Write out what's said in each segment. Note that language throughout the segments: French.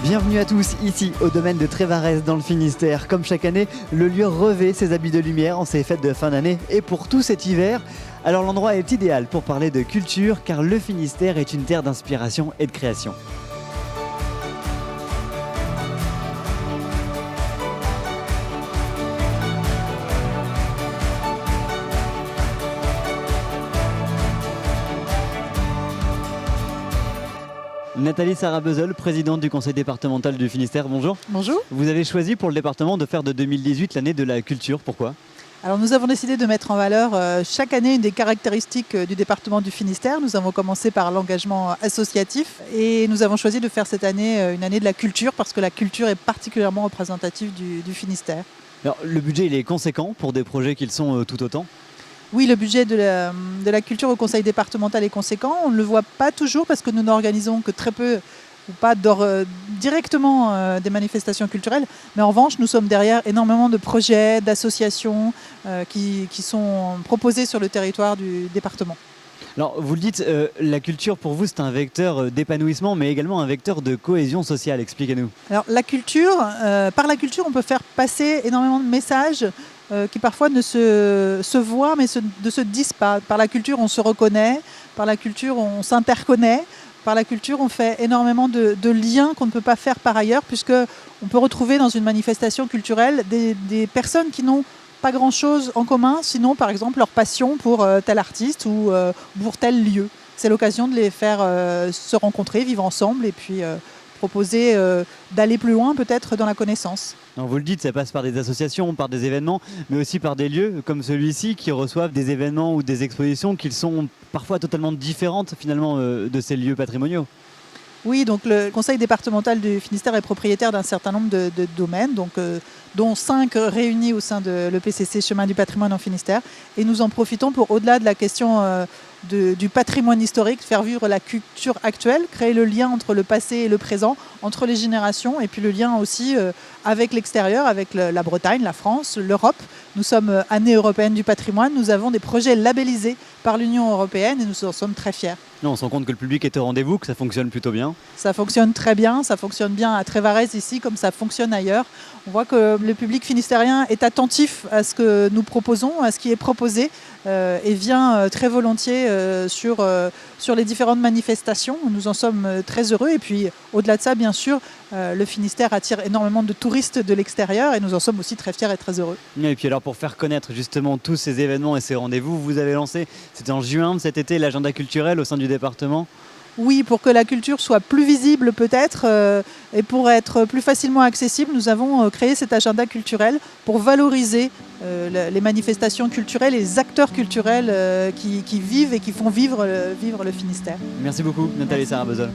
Bienvenue à tous, ici au domaine de Trévarez dans le Finistère. Comme chaque année, le lieu revêt ses habits de lumière en ces fêtes de fin d'année et pour tout cet hiver. Alors l'endroit est idéal pour parler de culture car le Finistère est une terre d'inspiration et de création. Nathalie Sarah-Bezeul, présidente du conseil départemental du Finistère, bonjour. Bonjour. Vous avez choisi pour le département de faire de 2018 l'année de la culture, pourquoi ? Alors nous avons décidé de mettre en valeur chaque année une des caractéristiques du département du Finistère. Nous avons commencé par l'engagement associatif et nous avons choisi de faire cette année une année de la culture parce que la culture est particulièrement représentative du Finistère. Alors le budget il est conséquent pour des projets qui le sont tout autant ? Oui, le budget de la culture au conseil départemental est conséquent. On ne le voit pas toujours parce que nous n'organisons que très peu ou pas directement des manifestations culturelles. Mais en revanche, nous sommes derrière énormément de projets, d'associations qui sont proposés sur le territoire du département. Alors vous le dites, la culture pour vous c'est un vecteur d'épanouissement mais également un vecteur de cohésion sociale, expliquez-nous. Alors la culture, par la culture on peut faire passer énormément de messages qui parfois ne se voient mais ne se disent pas. Par la culture on se reconnaît, par la culture on s'interconnaît, par la culture on fait énormément de liens qu'on ne peut pas faire par ailleurs puisque on peut retrouver dans une manifestation culturelle des personnes qui n'ont pas grand-chose en commun, sinon par exemple leur passion pour tel artiste ou pour tel lieu. C'est l'occasion de les faire se rencontrer, vivre ensemble et puis proposer d'aller plus loin peut-être dans la connaissance. Alors vous le dites, ça passe par des associations, par des événements, mais aussi par des lieux comme celui-ci qui reçoivent des événements ou des expositions qui sont parfois totalement différentes finalement de ces lieux patrimoniaux. Oui, donc le conseil départemental du Finistère est propriétaire d'un certain nombre de domaines, dont 5 réunis au sein de l'EPCC Chemin du patrimoine en Finistère. Et nous en profitons pour, au-delà de la question du patrimoine historique, faire vivre la culture actuelle, créer le lien entre le passé et le présent, entre les générations, et puis le lien aussi avec l'extérieur, avec la Bretagne, la France, l'Europe. Nous sommes année européenne du patrimoine, nous avons des projets labellisés par l'Union européenne et nous en sommes très fiers. Non, on se rend compte que le public est au rendez-vous, que ça fonctionne plutôt bien. Ça fonctionne très bien, ça fonctionne bien à Trévarez ici comme ça fonctionne ailleurs. On voit que le public finistérien est attentif à ce que nous proposons, à ce qui est proposé et vient très volontiers sur les différentes manifestations. Nous en sommes très heureux et puis au-delà de ça, bien sûr, le Finistère attire énormément de touristes de l'extérieur et nous en sommes aussi très fiers et très heureux. Et puis alors pour faire connaître justement tous ces événements et ces rendez-vous, vous avez lancé, c'était en juin de cet été, l'agenda culturel au sein du département. Oui, pour que la culture soit plus visible peut-être et pour être plus facilement accessible, nous avons créé cet agenda culturel pour valoriser les manifestations culturelles et les acteurs culturels qui vivent et qui font vivre le Finistère. Merci beaucoup Nathalie Sarah-Bezeul.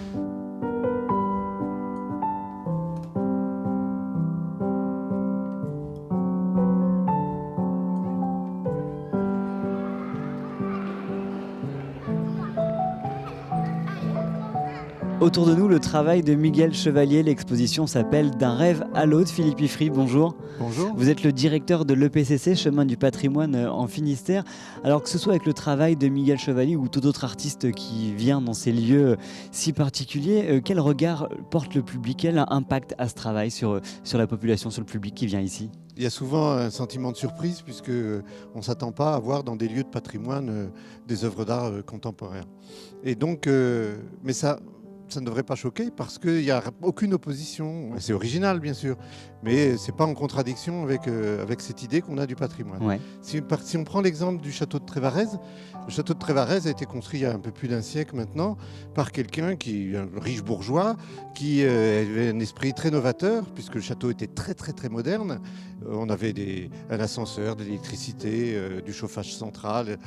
Autour de nous, le travail de Miguel Chevalier. L'exposition s'appelle « D'un rêve à l'autre ». Philippe Ifry, bonjour. Bonjour. Vous êtes le directeur de l'EPCC, Chemin du patrimoine en Finistère. Alors que ce soit avec le travail de Miguel Chevalier ou tout autre artiste qui vient dans ces lieux si particuliers, quel regard porte le public ? Quel impact a ce travail sur la population, sur le public qui vient ici ? Il y a souvent un sentiment de surprise puisque on ne s'attend pas à voir dans des lieux de patrimoine des œuvres d'art contemporains. Et donc, mais ça ne devrait pas choquer parce qu'il n'y a aucune opposition. C'est original bien sûr, mais ce n'est pas en contradiction avec cette idée qu'on a du patrimoine. Ouais. Si on prend l'exemple du château de Trévarez, le château de Trévarez a été construit il y a un peu plus d'un siècle maintenant par quelqu'un qui est un riche bourgeois, qui avait un esprit très novateur puisque le château était très très très moderne. On avait un ascenseur, de l'électricité, du chauffage central,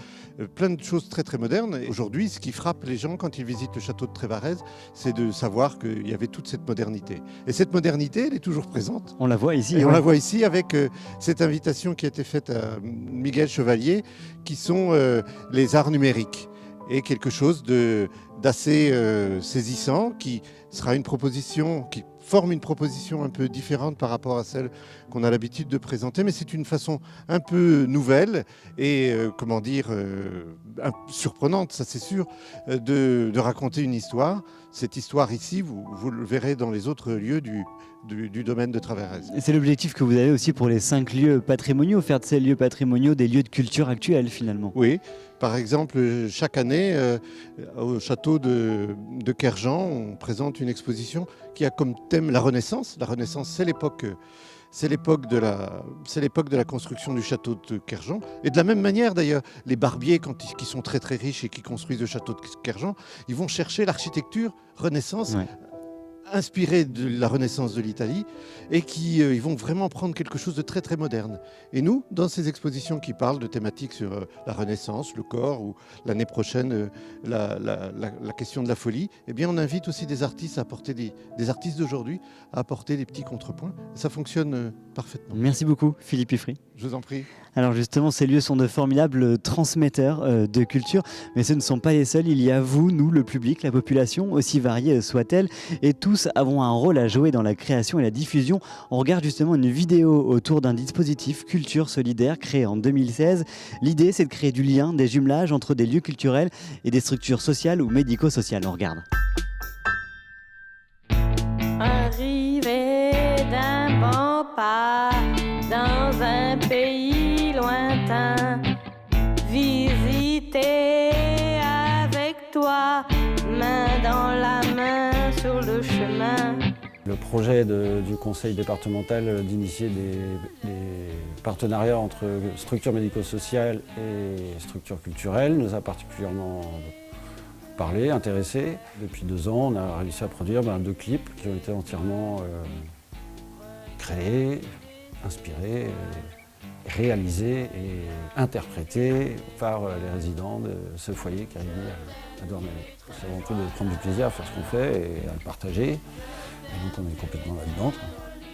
plein de choses très très modernes. Aujourd'hui, ce qui frappe les gens quand ils visitent le château de Trévarez, c'est de savoir qu'il y avait toute cette modernité. Et cette modernité, elle est toujours présente. On la voit ici. Et on la voit ici avec cette invitation qui a été faite à Miguel Chevalier, qui sont les arts numériques. Et quelque chose d'assez saisissant, qui sera une proposition, qui forme une proposition un peu différente par rapport à celle qu'on a l'habitude de présenter, mais c'est une façon un peu nouvelle et, surprenante, ça c'est sûr, de raconter une histoire. Cette histoire ici, vous le verrez dans les autres lieux du domaine de Traverez. C'est l'objectif que vous avez aussi pour les 5 lieux patrimoniaux, faire de ces lieux patrimoniaux des lieux de culture actuels finalement. Oui, par exemple, chaque année, au château de Kerjan, on présente une exposition qui a comme thème la Renaissance. La Renaissance, c'est l'époque de la construction du château de Kerjan. Et de la même manière, d'ailleurs, les barbiers, qui sont très très riches et qui construisent le château de Kerjan, ils vont chercher l'architecture Renaissance. Ouais. Inspirés de la Renaissance de l'Italie et ils vont vraiment prendre quelque chose de très très moderne. Et nous, dans ces expositions qui parlent de thématiques sur la Renaissance, le corps ou l'année prochaine la question de la folie, eh bien on invite aussi des artistes à apporter des artistes d'aujourd'hui à apporter des petits contrepoints. Ça fonctionne parfaitement. Merci beaucoup Philippe Iffry. Je vous en prie. Alors justement, ces lieux sont de formidables transmetteurs de culture, mais ce ne sont pas les seuls. Il y a vous, nous, le public, la population, aussi variée soit-elle, et tous avons un rôle à jouer dans la création et la diffusion. On regarde justement une vidéo autour d'un dispositif culture solidaire créé en 2016. L'idée, c'est de créer du lien, des jumelages entre des lieux culturels et des structures sociales ou médico-sociales. On regarde. Arrivé d'un bon pas dans un pays lointain, visiter avec toi, main dans la main sur le chemin. Le projet du conseil départemental d'initier des partenariats entre structures médico-sociales et structures culturelles nous a particulièrement parlé, intéressé. Depuis 2 ans, on a réussi à produire 2 clips qui ont été entièrement créés, inspirés, réalisés et interprétés par les résidents de ce foyer qui est arrivé à Douarnenez. C'est avant tout de prendre du plaisir à faire ce qu'on fait et à le partager. Et donc on est complètement là-dedans.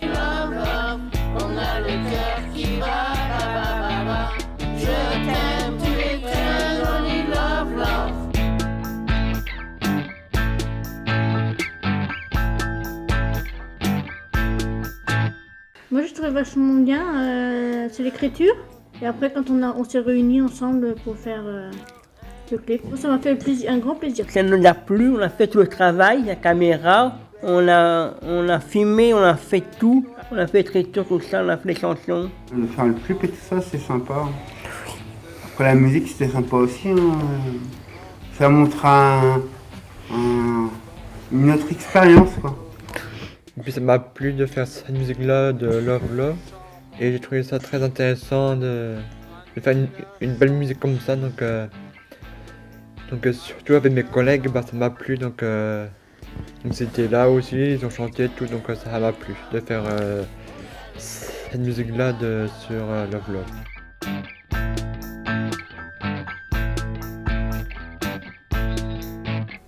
Love, love, on a le cœur qui va. Je t'aime, tu es très jolie, love, love. Moi je trouve vachement bien, c'est l'écriture. Et après quand on s'est réunis ensemble pour faire le clip, ça m'a fait un grand plaisir. Ça nous a plu, on a fait tout le travail, la caméra, on a filmé, on a fait tout. On a fait l'écriture, tout ça, on a fait les chansons. De faire le clip et tout ça, c'est sympa. Après la musique c'était sympa aussi. Ça montre une autre expérience, quoi. Et puis ça m'a plu de faire cette musique-là de Love Love et j'ai trouvé ça très intéressant de faire une belle musique comme ça, donc surtout avec mes collègues, ça m'a plu, donc c'était là aussi, ils ont chanté tout, donc ça m'a plu de faire cette musique-là sur Love Love.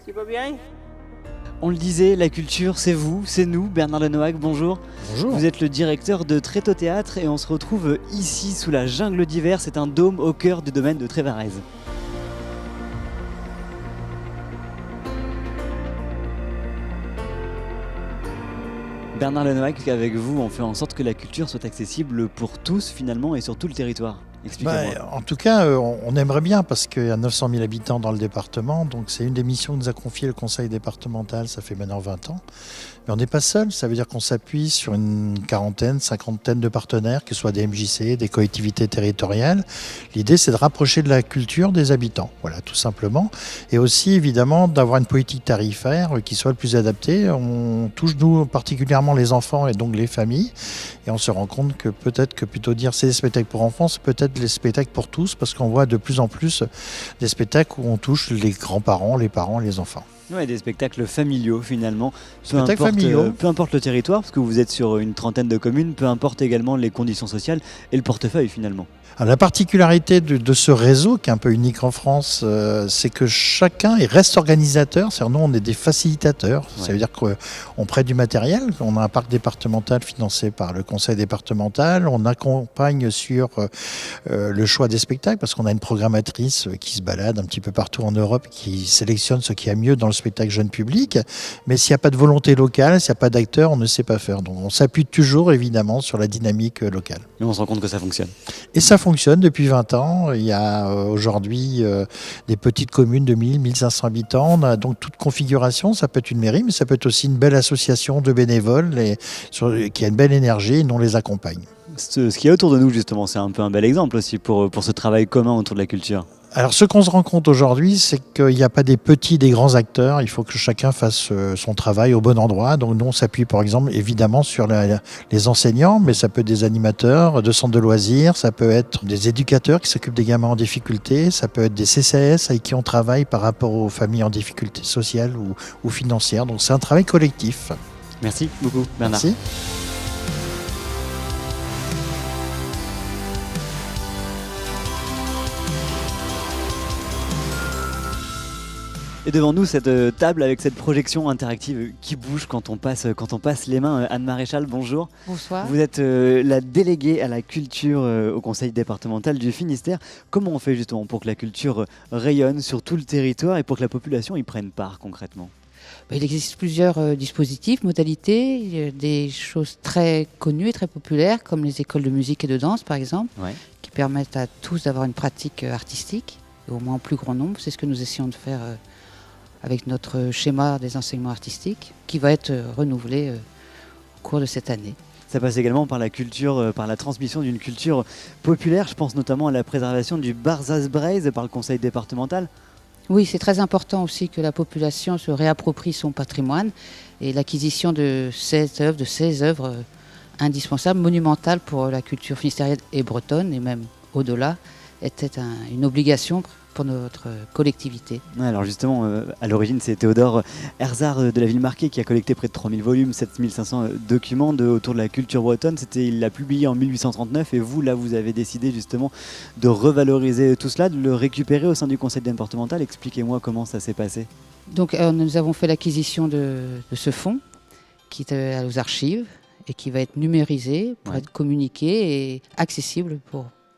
C'est pas bien ? On le disait, la culture, c'est vous, c'est nous. Bernard Lenoac, bonjour. Bonjour. Vous êtes le directeur de Tréteaux Théâtre et on se retrouve ici, sous la jungle d'hiver. C'est un dôme au cœur du domaine de Trévarez. Bernard Lenoac, avec vous, on fait en sorte que la culture soit accessible pour tous finalement et sur tout le territoire. En tout cas, on aimerait bien parce qu'il y a 900 000 habitants dans le département. Donc c'est une des missions que nous a confié le conseil départemental, ça fait maintenant 20 ans. Mais on n'est pas seul, ça veut dire qu'on s'appuie sur une quarantaine, cinquantaine de partenaires, que ce soit des MJC, des collectivités territoriales. L'idée, c'est de rapprocher de la culture des habitants, voilà, tout simplement. Et aussi, évidemment, d'avoir une politique tarifaire qui soit le plus adaptée. On touche, nous, particulièrement les enfants et donc les familles. Et on se rend compte que peut-être que plutôt dire c'est des spectacles pour enfants, c'est peut-être les spectacles pour tous, parce qu'on voit de plus en plus des spectacles où on touche les grands-parents, les parents, les enfants. Ouais, des spectacles familiaux finalement. Peu importe le territoire, parce que vous êtes sur une trentaine de communes, peu importe également les conditions sociales et le portefeuille finalement. Alors, la particularité de ce réseau, qui est un peu unique en France, c'est que chacun reste organisateur. C'est-à-dire, nous, on est des facilitateurs. Ouais. Ça veut dire qu'on prête du matériel. On a un parc départemental financé par le conseil départemental. On accompagne sur le choix des spectacles, parce qu'on a une programmatrice qui se balade un petit peu partout en Europe, qui sélectionne ce qu'il y a mieux dans le spectacle jeune public. Mais s'il n'y a pas de volonté locale, s'il n'y a pas d'acteurs, on ne sait pas faire. Donc on s'appuie toujours évidemment sur la dynamique locale. Et on se rend compte que ça fonctionne. Et ça fonctionne depuis 20 ans. Il y a aujourd'hui des petites communes de 1000, 1500 habitants. On a donc toute configuration. Ça peut être une mairie, mais ça peut être aussi une belle association de bénévoles qui a une belle énergie et nous on les accompagne. Ce qu'il y a autour de nous, justement, c'est un peu un bel exemple aussi pour ce travail commun autour de la culture. Alors ce qu'on se rend compte aujourd'hui, c'est qu'il n'y a pas des petits, des grands acteurs. Il faut que chacun fasse son travail au bon endroit. Donc nous, on s'appuie par exemple évidemment sur les enseignants, mais ça peut être des animateurs de centres de loisirs, ça peut être des éducateurs qui s'occupent des gamins en difficulté, ça peut être des CCAS avec qui on travaille par rapport aux familles en difficulté sociale ou financière. Donc c'est un travail collectif. Merci beaucoup, Bernard. Merci. Et devant nous, cette table avec cette projection interactive qui bouge quand on passe les mains. Anne Maréchal, bonjour. Bonsoir. Vous êtes la déléguée à la culture au conseil départemental du Finistère. Comment on fait justement pour que la culture rayonne sur tout le territoire et pour que la population y prenne part concrètement ? Il existe plusieurs dispositifs, modalités. Il y a des choses très connues et très populaires, comme les écoles de musique et de danse, par exemple, qui permettent à tous d'avoir une pratique artistique, et au moins en plus grand nombre. C'est ce que nous essayons de faire avec notre schéma des enseignements artistiques, qui va être renouvelé au cours de cette année. Ça passe également par la culture, par la transmission d'une culture populaire. Je pense notamment à la préservation du Barzaz-Braise par le conseil départemental. Oui, c'est très important aussi que la population se réapproprie son patrimoine, et l'acquisition de ces œuvres indispensables, monumentales pour la culture finistérienne et bretonne, et même au-delà, était une obligation pour notre collectivité. Alors justement, à l'origine, c'est Théodore Herzard de la Ville Marquée qui a collecté près de 3000 volumes, 7500 documents autour de la culture bretonne. Il l'a publié en 1839 et vous, là, vous avez décidé justement de revaloriser tout cela, de le récupérer au sein du conseil départemental. Expliquez-moi comment ça s'est passé. Donc nous avons fait l'acquisition de ce fonds qui est aux archives et qui va être numérisé pour être communiqué et accessible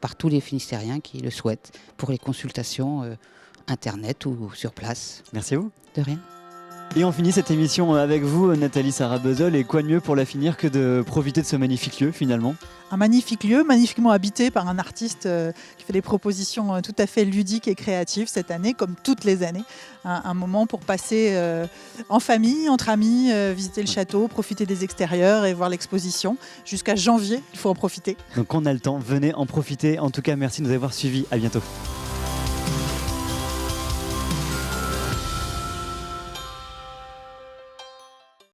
par tous les Finistériens qui le souhaitent pour les consultations internet ou sur place. Merci à vous. De rien. Et on finit cette émission avec vous, Nathalie Sarah-Bezold. Et quoi de mieux pour la finir que de profiter de ce magnifique lieu finalement ? Un magnifique lieu, magnifiquement habité par un artiste qui fait des propositions tout à fait ludiques et créatives cette année, comme toutes les années. Un moment pour passer en famille, entre amis, visiter le château, profiter des extérieurs et voir l'exposition. Jusqu'à janvier, il faut en profiter. Donc on a le temps, venez en profiter. En tout cas, merci de nous avoir suivis. À bientôt.